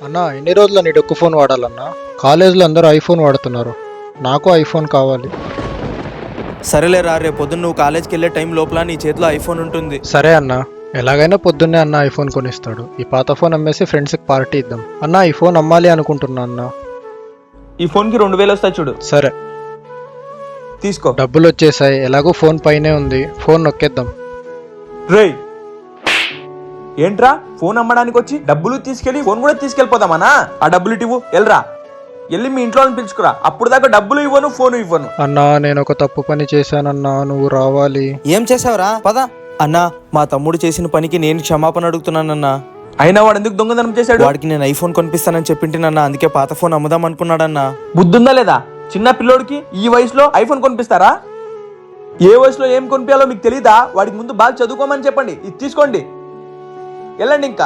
అన్నా ఎన్ని రోజులు నీ డొక్కు ఫోన్ వాడాలన్నా? కాలేజీలో అందరూ ఐఫోన్ వాడుతున్నారు, నాకు ఐఫోన్ కావాలి. సరేలేరా, రేపు పొద్దున్న నువ్వు కాలేజ్కి వెళ్ళే టైం లోపల నీ చేతిలో ఐఫోన్ ఉంటుంది. సరే అన్నా, ఎలాగైనా పొద్దున్నే అన్న ఐఫోన్ కొనిస్తాడు. ఈ పాత ఫోన్ అమ్మేసి ఫ్రెండ్స్కి పార్టీ ఇద్దాం. అన్నా ఈ ఫోన్ అమ్మాలి అనుకుంటున్నా అన్నా. ఈ ఫోన్కి 2000 వస్తాయి చూడు, సరే తీసుకో. డబ్బులు వచ్చేసాయి, ఎలాగో ఫోన్ పైనే ఉంది, ఫోన్ నొక్కేద్దాం. రేయ్, ఏంట్రా ఫోన్ అమ్మడానికి వచ్చి డబ్బులు తీసుకెళ్లి ఫోన్ కూడా తీసుకెళ్ళిపోదామనా? ఆ డబ్బులు ఇవ్వు, వెళ్ళరా, వెళ్ళి మీ ఇంట్లో పిలుచుకురా. అప్పుడు దాకా డబ్బులు ఇవ్వను, ఫోన్ ఇవ్వను. అన్నా నేను ఒక తప్పు పని చేశానన్నా, నువ్వు రావాలి. ఏం చేసావురా? పద. అన్నా, మా తమ్ముడు చేసిన పనికి నేను క్షమాపణ అడుగుతున్నానన్నా. అయినా వాడు ఎందుకు దొంగతనం చేశాడు? వాడికి నేను ఐఫోన్ కొనిపిస్తానని చెప్పింటినన్నా, అందుకే పాత ఫోన్ అమ్ముదాం అనుకున్నాడన్నా. బుద్ధుందా లేదా? చిన్న పిల్లోడికి ఈ వయసులో ఐఫోన్ కొనిపిస్తారా? ఏ వయసులో ఏం కొనిపించాలో మీకు తెలీదా? వాడికి ముందు బాగా చదువుకోమని చెప్పండి, ఇది తీసుకోండి, వెళ్ళండి ఇంకా.